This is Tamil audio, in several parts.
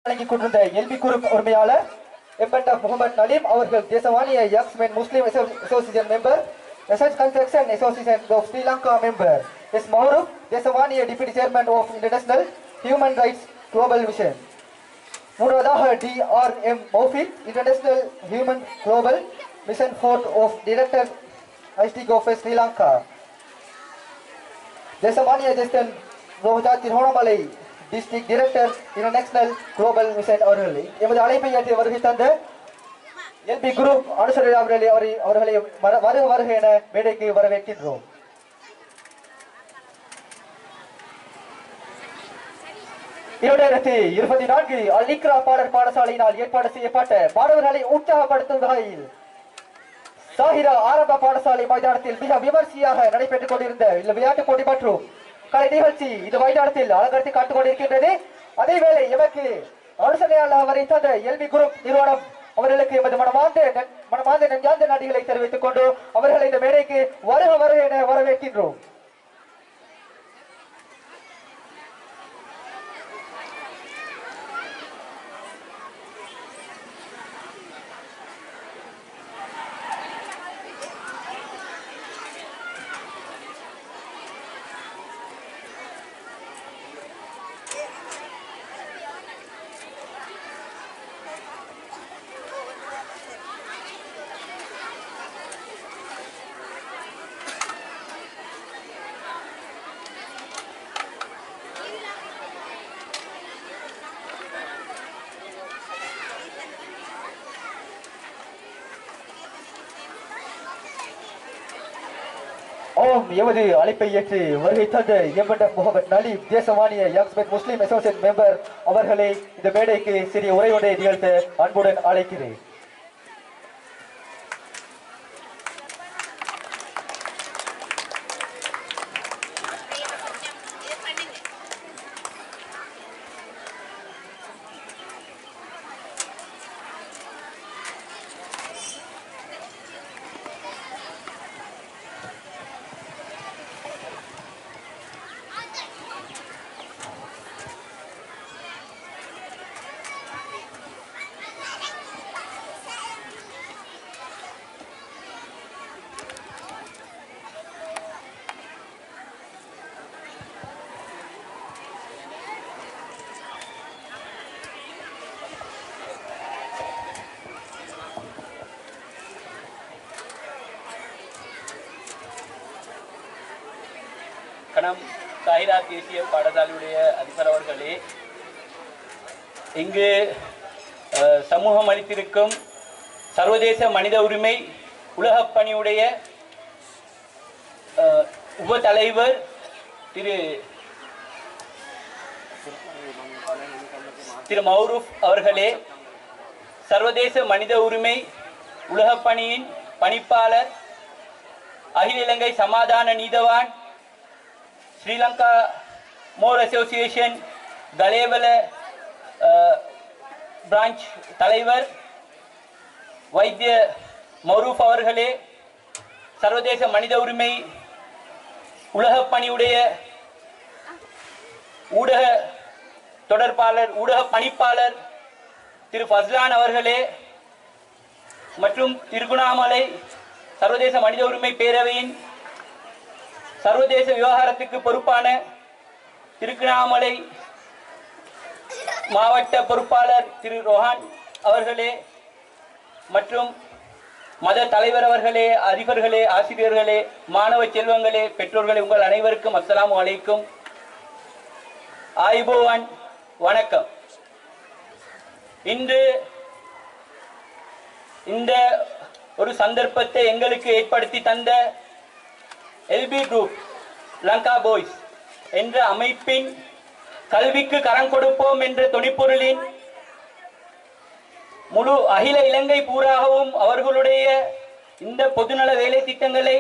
வழங்கிக் கொண்டிருந்த எல்பி குரூப் உரிமையாளர் எம்பெண்டா முகமது நலீம் அவர்கள் தேசவாணிய youngs men Muslim association member SS construction association of Sri Lanka member S Mauroof தேசவாணிய deputy chairman of international human rights global vision. மூன்றாவதாக TRM Moufith international human global mission board of director IT office Sri Lanka. தேசவாணிய Jeston Roja Tiruvannamalai district director international global mission அவர்கள் எமது அழைப்பை ஏற்று வருகை தந்த எல்பி குரூப் அனுசரி அவர்களை வருக வருக என மேடைக்கு வரவேற்கின்றோம். இரண்டாயிரத்தி 24 அல்-இக்ரா பாடர் பாடசாலையினால் ஏற்பாடு செய்யப்பட்ட மாணவர்களை உற்சாகப்படுத்தும் வகையில் சாஹிரா ஆரம்ப பாடசாலை மைதானத்தில் மிக விமர்சையாக நடைபெற்றுக் கொண்டிருந்த விளையாட்டுப் போட்டி மற்றும் கலை நிகழ்ச்சி இந்த மைதானத்தில் அலங்கரித்து காட்டுக் கொண்டிருக்கின்றது. அதேவேளை எமக்கு அனுசரணையாளர் அவரை தந்த எல்பி குரூப் நிறுவனம் அவர்களுக்கு எமது மனமார்ந்த நெஞ்சார்ந்த நன்றிகளை தெரிவித்துக் கொண்டு அவர்களை இந்த மேடைக்கு வருக வருக என வரவேற்கின்றோம். எமது அழைப்பை ஏற்று வருகை தந்த எம்பெண்டா Mohammed Naleem தேசவாணிய youngs men Muslim association member அவர்களை இந்த மேடைக்கு சிறிய உரை ஒன்றை நிகழ்த்த அன்புடன் அழைக்கிறேன். கணம் சாஹிரா தேசிய பாடசாலையுடைய அதிபர் அவர்களே, இங்கு சமூகம் அளித்திருக்கும் சர்வதேச மனித உரிமை உலகப் பணியுடைய உப தலைவர் திரு மௌரூப் அவர்களே, சர்வதேச மனித உரிமை உலகப் பணியின் பணிப்பாளர், அகில இலங்கை சமாதான நீதவான், ஸ்ரீலங்கா மோர் அசோசியேஷன் கலேவல பிரான்ச் தலைவர் வைத்திய மௌரூப் அவர்களே, சர்வதேச மனித உரிமை உலகப் பணியுடைய ஊடக தொடர்பாளர் ஊடக பணிப்பாளர் திரு ஃபஸ்லான் அவர்களே, மற்றும் திருகோணாமலை சர்வதேச மனித உரிமை பேரவையின் சர்வதேச விவகாரத்துக்கு பொறுப்பான திருகோணாமலை மாவட்ட பொறுப்பாளர் திரு ரோஹான் அவர்களே, மற்றும் மத தலைவர் அவர்களே, அதிபர்களே, ஆசிரியர்களே, மாணவ செல்வங்களே, பெற்றோர்களே, உங்கள் அனைவருக்கும் அஸ்ஸலாமு அலைக்கும், ஆயிபோவான், வணக்கம். இன்று இந்த ஒரு சந்தர்ப்பத்தை எங்களுக்கு ஏற்படுத்தி தந்த எல்பி குரூப் லங்கா பாய்ஸ் என்ற அமைப்பின் கல்விக்கு கரம் கொடுப்போம் என்ற தொனிப்பொருளின் முழு அகில இலங்கை பூராகவும் அவர்களுடைய இந்த பொதுநல வேலை திட்டங்களை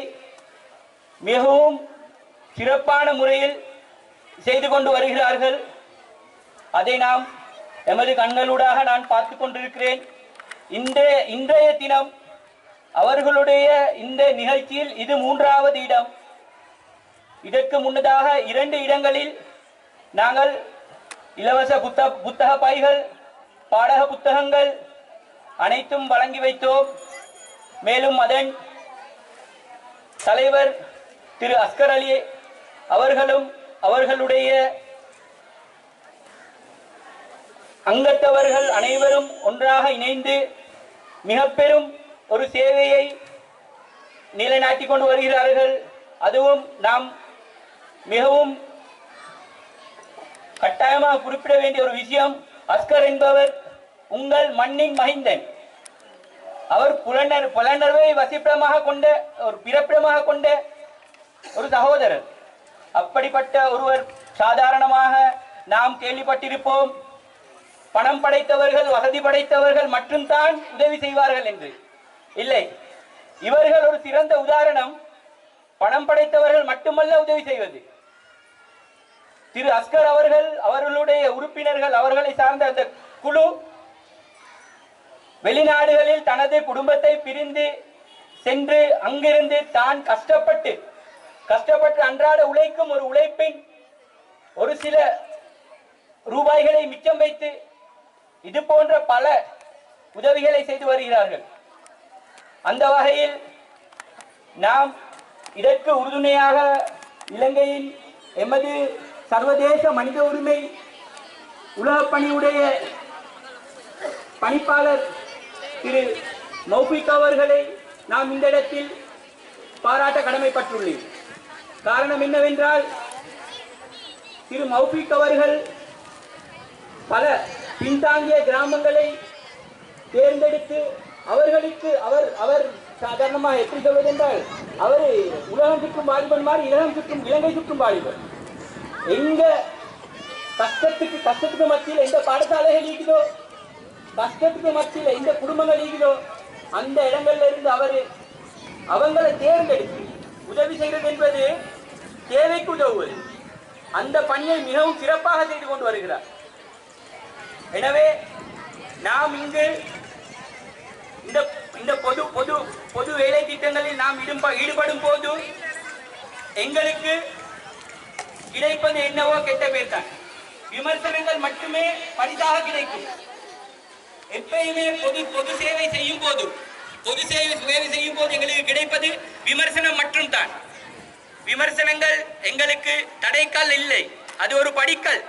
மிகவும் சிறப்பான முறையில் செய்து கொண்டு வருகிறார்கள். அதை நாம் எமது கண்களூடாக நான் பார்த்து கொண்டிருக்கிறேன். இன்றைய தினம் அவர்களுடைய இந்த நிகழ்ச்சியில் இது 3வது இடம். இதற்கு முன்னதாக 2 இடங்களில் நாங்கள் இலவச புத்தக பைகள் பாடக புத்தகங்கள் அனைத்தும் வழங்கி வைத்தோம். மேலும் அதன் தலைவர் திரு அஸ்கர் அலி அவர்களும் அவர்களுடைய அங்கத்தவர்கள் அனைவரும் ஒன்றாக இணைந்து மிக பெரும் ஒரு சேவையை நிலைநாட்டிக் கொண்டு வருகிறார்கள். அதுவும் நாம் மிகவும் கட்டாயமாக குறிப்பிட வேண்டிய ஒரு விஷயம், அஸ்கர் என்பவர் உங்கள் மண்ணின் மகிந்தன். அவர் புலனர்வை வசிப்பிடமாக கொண்ட ஒரு பிறப்பிடமாக கொண்ட ஒரு சகோதரர். அப்படிப்பட்ட ஒருவர் சாதாரணமாக நாம் கேள்விப்பட்டிருப்போம், பணம் படைத்தவர்கள் வசதி படைத்தவர்கள் மட்டும்தான் உதவி செய்வார்கள் என்று. இல்லை, இவர்கள் ஒரு சிறந்த உதாரணம். பணம் படைத்தவர்கள் மட்டுமல்ல உதவி செய்வது. திரு அஸ்கர் அவர்கள், அவர்களுடைய உறுப்பினர்கள், அவர்களை சார்ந்த அந்த குழு வெளிநாடுகளில் தனது குடும்பத்தை பிரிந்து சென்று அங்கிருந்து தான் கஷ்டப்பட்டு அன்றாட உழைக்கும் ஒரு உழைப்பின் ஒரு சில ரூபாய்களை மிச்சம் வைத்து இது போன்ற பல உதவிகளை செய்து வருகிறார்கள். அந்த வகையில் நாம் இதற்கு உறுதுணையாக இலங்கையின் எமது சர்வதேச மனித உரிமை உலக பணியுடைய பணிப்பாளர் திரு மௌபிக் அவர்களை நாம் இந்த இடத்தில் பாராட்ட கடமைப்பட்டுள்ளேன். காரணம் என்னவென்றால், திரு மௌபிக் அவர்கள் பல பின்தாங்கிய கிராமங்களை தேர்ந்தெடுத்து அவர்களுக்கு அவர் சாதாரணமாக எப்படி சொல்வதென்றால், அவர் உலகம் சுற்றும் வாலிபன் மாதிரி இலங்கை சுற்றும் வாலிபன். எங்க கஷ்டத்துக்கு மத்தியில் எந்த பாடசாலைகள் இருக்குதோ, கஷ்டத்துக்கு மத்தியில் எந்த குடும்பங்கள் இருக்குதோ, அந்த இடங்கள்ல இருந்து அவங்களை தேர்ந்தெடுத்து உதவி செய்வது என்பது தேவைக்கு உதவுவது. அந்த பணியை மிகவும் சிறப்பாக செய்து கொண்டு வருகிறார். எனவே நாம் இங்கு இந்த பொது வேலை திட்டங்களில் நாம் ஈடுபடும் போது எங்களுக்கு கிடைப்பது என்னவோ கெட்ட பேர் தான். விமர்சனங்கள் மட்டுமே பரிசாக கிடைக்கும். எப்பயுமே பொது சேவை செய்யும் போது எங்களுக்கு கிடைப்பது விமர்சனம் மட்டும் தான். விமர்சனங்கள் எங்களுக்கு தடைக்கல் இல்லை, அது ஒரு படிக்கல்.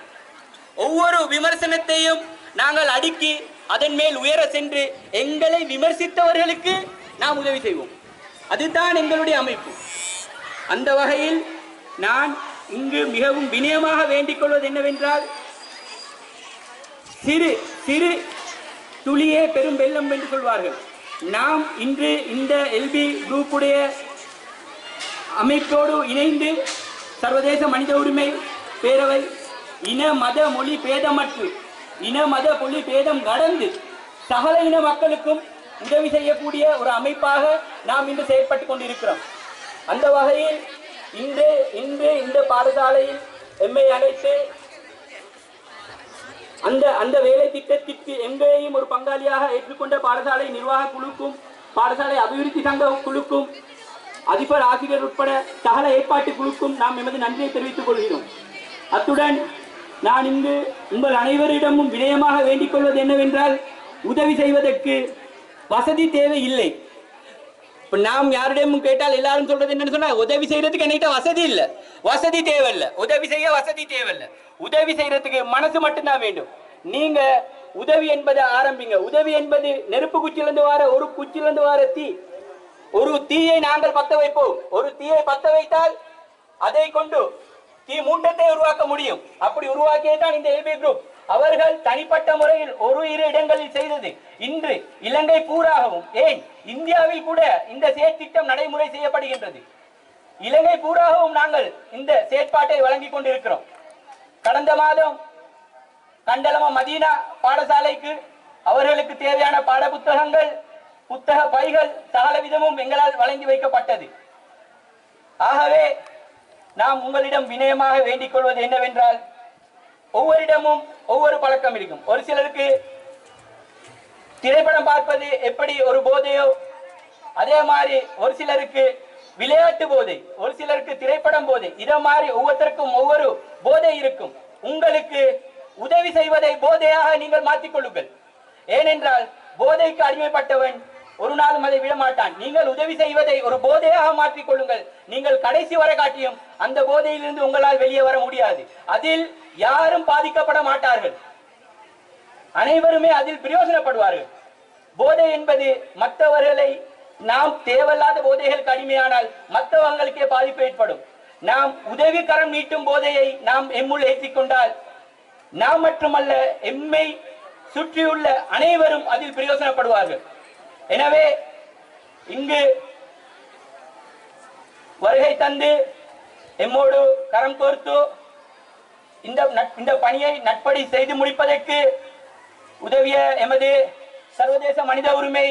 ஒவ்வொரு விமர்சனத்தையும் நாங்கள் அடுக்கி அதன் மேல் உயர சென்று எங்களை விமர்சித்தவர்களுக்கு நாம் உதவி செய்வோம். அதுதான் எங்களுடைய அமைப்பு. அந்த வகையில் நான் இங்கு மிகவும் வினயமாக வேண்டிக் கொள்வது என்னவென்றால், சிறு துளியே பெரும் வெள்ளம் என்று சொல்வார்கள். நாம் இன்று இந்த எல்பி குரூப்புடைய அமைப்போடு இணைந்து சர்வதேச மனித உரிமை பேரவை இன மத மொழி பேதமற்று பேதம் கடந்து சகல இன மக்களுக்கும் உதவி செய்யக்கூடிய ஒரு அமைப்பாக நாம் இன்று செயல்பட்டுக் கொண்டிருக்கிறோம். அந்த வகையில் இன்று இந்த பாடசாலையில் எம்மை அழைத்து அந்த வேலை திட்டத்திற்கு எங்களையும் ஒரு பங்காளியாக ஏற்றுக்கொண்ட பாடசாலை நிர்வாக குழுக்கும் பாடசாலை அபிவிருத்தி சங்க குழுக்கும் அதிபர் ஆசிரியர் உட்பட சகல ஏற்பாட்டு குழுக்கும் நாம் எமது நன்றியை தெரிவித்துக் கொள்கிறோம். அத்துடன் நான் இங்கு உங்கள் அனைவரிடமும் வினயமாக வேண்டிக் கொள்வது என்னவென்றால், உதவி செய்வதற்கு வசதி தேவை இல்லை. நாம் யாரிடமும் கேட்டால் எல்லாரும் சொல்றது என்னன்னு சொன்னா, உதவி செய்யறதுக்கு என்கிட்ட வசதி இல்லை, வசதி தேவையில்லை, உதவி செய்ய வசதி தேவையில்லை. உதவி செய்யறதுக்கு மனசு மட்டும்தான் வேண்டும். நீங்க உதவி என்பதை ஆரம்பிங்க. உதவி என்பது நெருப்பு குச்சிலிருந்து வர தீ. ஒரு தீயை நாங்கள் பத்த வைப்போம். ஒரு தீயை பத்த வைத்தால் அதை கொண்டு தீ மூட்டத்தை உருவாக்க முடியும். அப்படி உருவாக்கியதான் இந்த எல்பி குரூப். அவர்கள் தனிப்பட்ட முறையில் இரு இடங்களில் செய்தது இன்று இலங்கை பூராகவும், ஏன் இந்தியாவில் கூட இந்த செயற்திட்டம் நடைமுறை செய்யப்படுகின்றது. இலங்கை பூராகவும் நாங்கள் இந்த செயற்பாட்டை வழங்கிக் கொண்டிருக்கிறோம். கடந்த மாதம் கண்டலம மதீனா பாடசாலைக்கு அவர்களுக்கு தேவையான பாட புத்தகங்கள், புத்தக பைகள் சகல விதமும் எங்களால் வழங்கி வைக்கப்பட்டது. ஆகவே நாம் உங்களிடம் வினயமாக வேண்டிக் கொள்வது என்னவென்றால், ஒவ்வொருடமும் ஒவ்வொரு பழக்கம் இருக்கும். ஒரு சிலருக்கு திரைப்படம் பார்ப்பது எப்படி ஒரு போதையோ, அதே மாதிரி ஒரு சிலருக்கு விளையாட்டு போதை, ஒரு சிலருக்கு திரைப்படம் போதை. இதை மாதிரி ஒவ்வொருத்தருக்கும் ஒவ்வொரு போதை இருக்கும். உங்களுக்கு உதவி செய்வதை போதையாக நீங்கள் மாற்றிக் கொள்ளுங்கள். ஏனென்றால் போதைக்கு அடிமைப்பட்டவன் ஒரு நாளும் அதை விட மாட்டான். நீங்கள் உதவி செய்வதை ஒரு போதையாக மாற்றிக் கொள்ளுங்கள். நீங்கள் கடைசி வரை காட்டியும் அந்த போதையிலிருந்து உங்களால் வெளியே வர முடியாது. அதில் யாரும் பாதிக்கப்பட மாட்டார்கள், அனைவருமே அதில் பிரயோஜனப்படுவார்கள். போதை என்பது மற்றவர்களை, நாம் தேவையில்லாத போதைகளுக்கு அடிமையானால் மற்றவர்களுக்கே பாதிப்பு ஏற்படும். நாம் உதவி கரம் நீட்டும் போதையை நாம் எம்முள் ஏற்றிக் கொண்டால் நாம் மட்டுமல்ல, எம்மை சுற்றியுள்ள அனைவரும் அதில் பிரயோஜனப்படுவார்கள். எனவே இங்கு வருகை தந்து எம்மோடு கரம் கோர்த்து இந்த பணியை நட்படி செய்து முடிப்பதற்கு உதவிய எமது சர்வதேச மனித உரிமை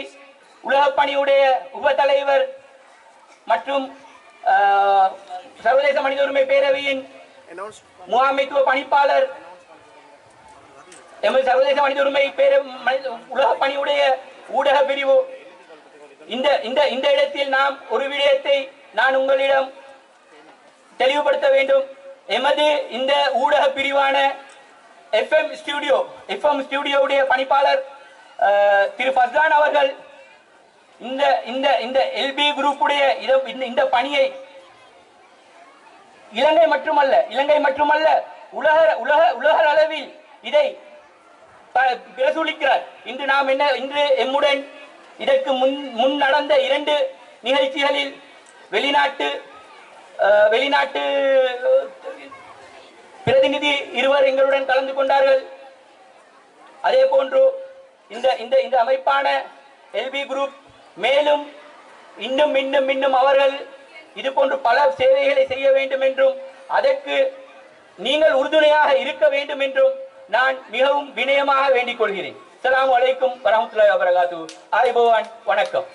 உலக பணியுடைய உப தலைவர் மற்றும் சர்வதேச மனித உரிமை பேரவையின் முகாமைத்துவ பணிப்பாளர், எமது சர்வதேச மனித உரிமை உலக பணியுடைய ஊடக பிரிவு, இந்த இடத்தில் நாம் ஒரு விடயத்தை நான் உங்களிடம் தெளிவுபடுத்த வேண்டும். எமது இந்த ஊடக பிரிவான FM ஸ்டுடியோவுடைய பணிப்பாளர் திரு ஃபஸ்லான் அவர்கள் இந்த LB குரூப்புடைய இந்த பணியை இலங்கை மட்டுமல்ல உலக அளவில் இதை பிரசுரிக்கிறார். இன்று எம்முடன் இதற்கு முன் நடந்த 2 நிகழ்ச்சிகளில் வெளிநாட்டு பிரதிநிதி இருவர் எங்களுடன் கலந்து கொண்டார்கள். அதே போன்று இந்த அமைப்பான LB குரூப் மேலும் இன்னும் அவர்கள் இது போன்று பல சேவைகளை செய்ய வேண்டும் என்றும் அதற்கு நீங்கள் உறுதுணையாக இருக்க வேண்டும் என்றும் நான் மிகவும் வினயமாக வேண்டிக் கொள்கிறேன். அஸ்ஸலாமு அலைக்கும் வரஹ்மத்துல்லாஹி வபரகாத்துஹு. ஆய்பவான், வணக்கம்.